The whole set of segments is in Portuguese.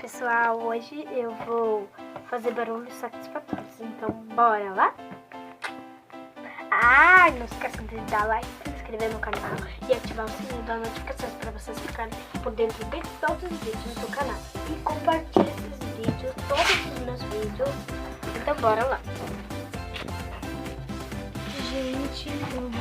Pessoal, hoje eu vou fazer barulhos satisfatórios, então bora lá? Não esqueça de dar like, se inscrever no canal e ativar o sininho das notificações para vocês ficarem por dentro de todos os vídeos do canal. E compartilhe esses vídeos, todos os meus vídeos, então bora lá. Gente, vamos...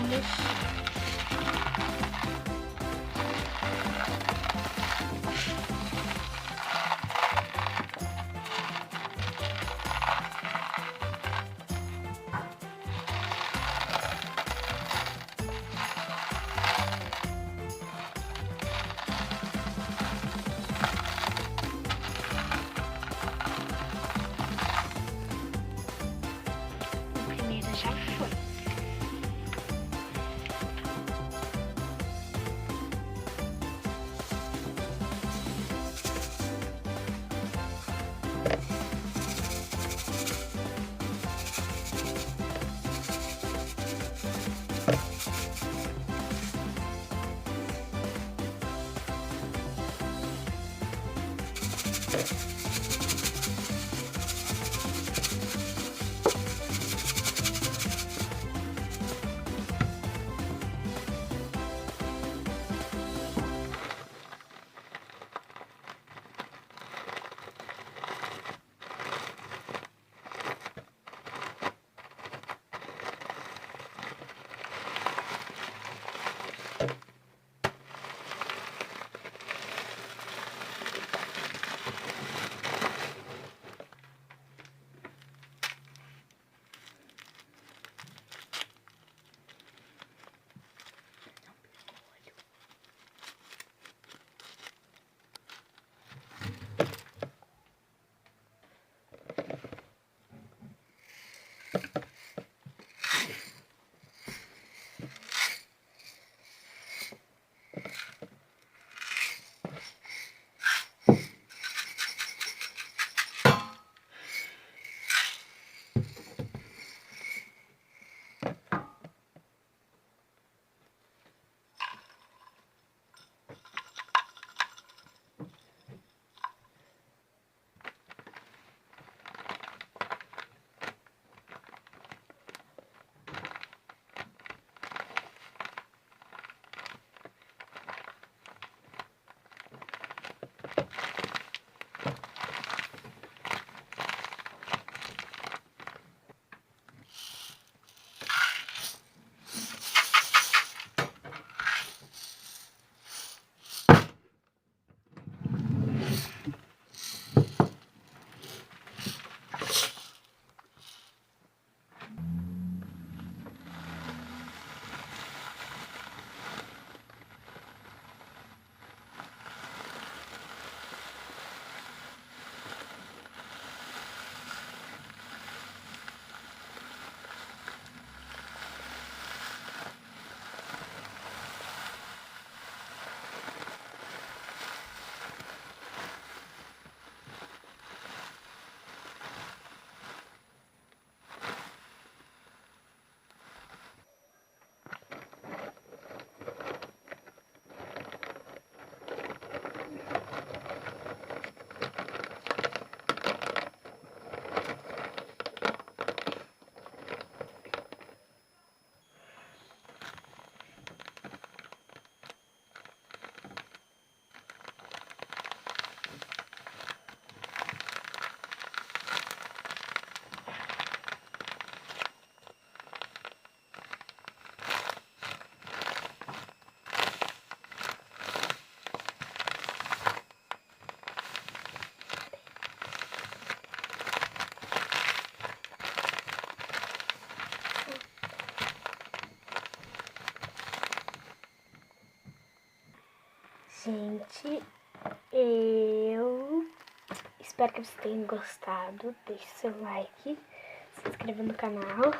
Já foi. Gente, eu espero que vocês tenham gostado. Deixe seu like, se inscreva no canal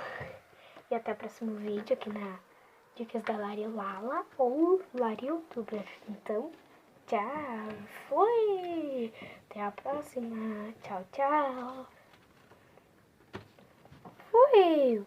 e até o próximo vídeo aqui na Dicas da Lari Lala ou Lari Youtuber. Então, tchau, fui! Até a próxima, tchau, tchau! Fui!